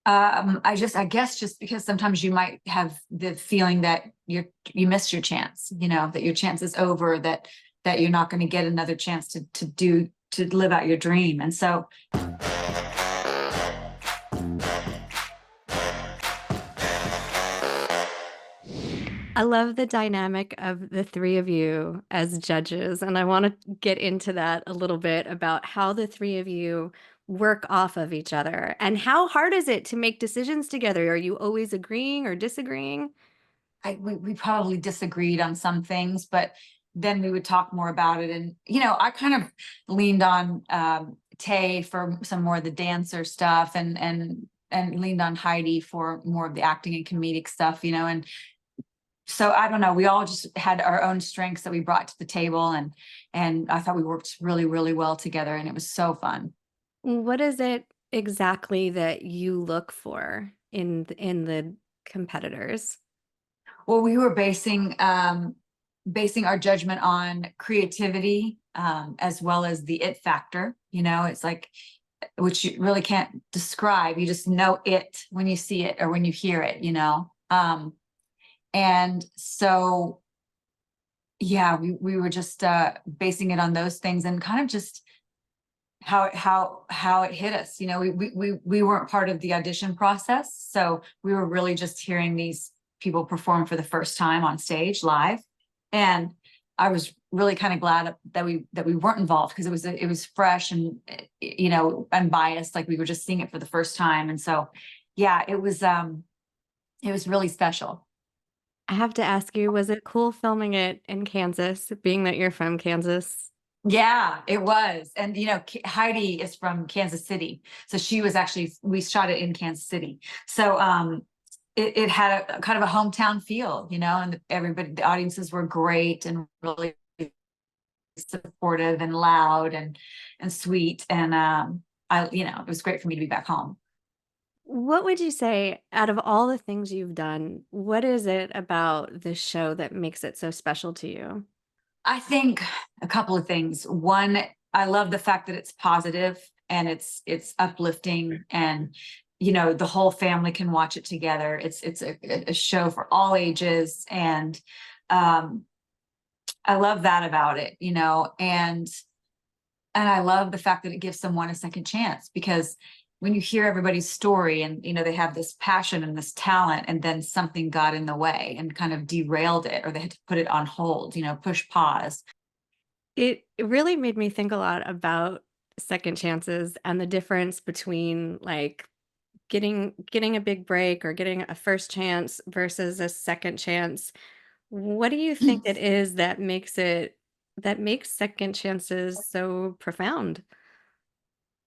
I guess just because sometimes you might have the feeling that you missed your chance, that your chance is over, that you're not going to get another chance to live out your dream. And so I love the dynamic of the three of you as judges, and I want to get into that a little bit about how the three of you work off of each other and how hard is it to make decisions together? Are you always agreeing or disagreeing? we probably disagreed on some things, but then we would talk more about it. And, I kind of leaned on Taye for some more of the dancer stuff, and leaned on Heidi for more of the acting and comedic stuff, and so I don't know, we all just had our own strengths that we brought to the table, and I thought we worked really, really well together, and it was so fun. What is it exactly that you look for in the competitors? Well, we were basing our judgment on creativity, as well as the it factor. It's like, which you really can't describe. You just know it when you see it or when you hear it. And so, yeah, we were just basing it on those things, and kind of just how it hit us. We weren't part of the audition process, so we were really just hearing these people perform for the first time on stage live. And I was really kind of glad that we weren't involved, because it was fresh and unbiased, like we were just seeing it for the first time. And so, yeah, it was really special. I have to ask you, was it cool filming it in Kansas, being that you're from Kansas? Yeah, it was. And Heidi is from Kansas City, so we shot it in Kansas City. So it had a kind of a hometown feel, and the audiences were great and really supportive and loud and sweet. And it was great for me to be back home. What would you say, out of all the things you've done, what is it about this show that makes it so special to you? I think a couple of things. One, I love the fact that it's positive and it's uplifting, and the whole family can watch it together. It's a show for all ages, and um, I love that about it. And I love the fact that it gives someone a second chance, because when you hear everybody's story, and they have this passion and this talent, and then something got in the way and kind of derailed it, or they had to put it on hold, push pause. It really made me think a lot about second chances and the difference between, like, getting a big break or getting a first chance versus a second chance. What do you think it is that makes second chances so profound?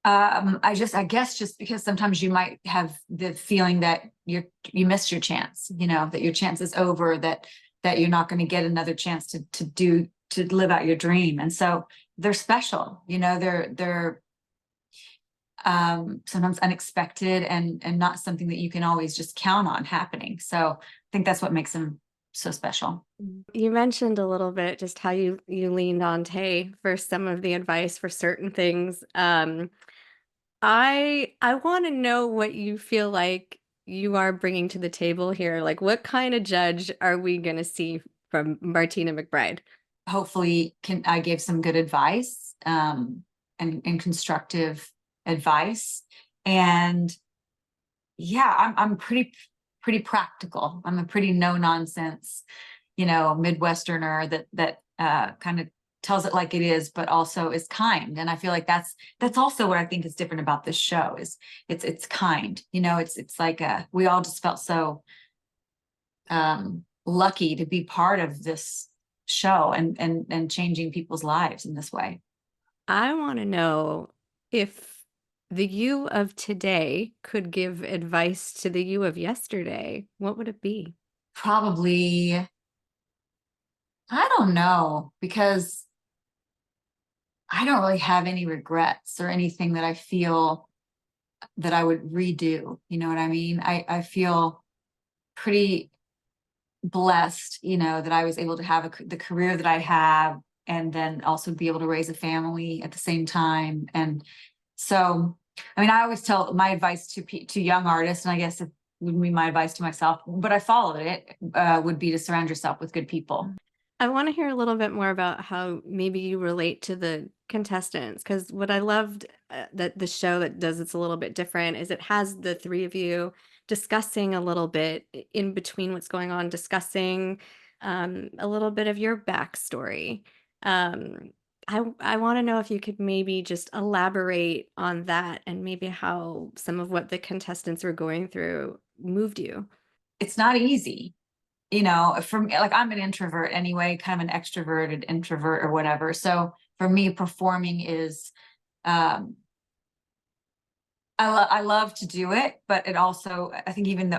I guess just because sometimes you might have the feeling that you missed your chance, that your chance is over, that you're not going to get another chance to live out your dream. And so they're special. They're sometimes unexpected, and not something that you can always just count on happening. So I think that's what makes them so special. You mentioned a little bit just how you leaned on Tay for some of the advice for certain things. I want to know what you feel like you are bringing to the table here. Like, what kind of judge are we going to see from Martina McBride? Hopefully, I gave some good advice, and constructive advice. And yeah, I'm pretty practical. I'm a pretty no nonsense, Midwesterner that kind of tells it like it is, but also is kind. And I feel like that's also what I think is different about this show. Is it's kind. It's like we all just felt so lucky to be part of this show, and changing people's lives in this way. I want to know, if the you of today could give advice to the you of yesterday, what would it be? Probably, I don't know, because I don't really have any regrets or anything that I feel that I would redo. You know what I mean? I feel pretty blessed, that I was able to have the career that I have, and then also be able to raise a family at the same time. And so I mean, I always tell my advice to young artists, and I guess it would be my advice to myself, but I followed it, would be to surround yourself with good people. I want to hear a little bit more about how maybe you relate to the contestants, because what I loved that the show that does it's a little bit different is it has the three of you discussing a little bit in between what's going on, discussing a little bit of your backstory. Um, I want to know if you could maybe just elaborate on that and maybe how some of what the contestants were going through moved you. It's not easy. You know, for me, like I'm an introvert anyway, kind of an extroverted introvert or whatever. So for me, performing is, I love to do it, but it also, I think even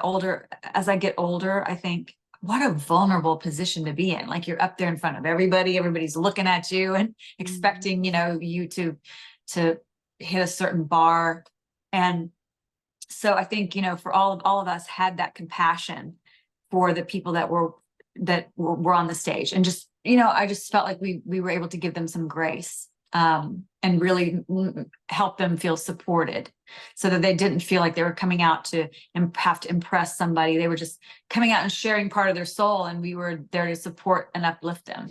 as I get older, I think what a vulnerable position to be in. Like you're up there in front of everybody, everybody's looking at you and expecting, you know, you to hit a certain bar. And so I think, you know, for all of us had that compassion for the people that were on the stage, and just, you know, I just felt like we were able to give them some grace, and really help them feel supported, so that they didn't feel like they were coming out to have to impress somebody. They were just coming out and sharing part of their soul, and we were there to support and uplift them.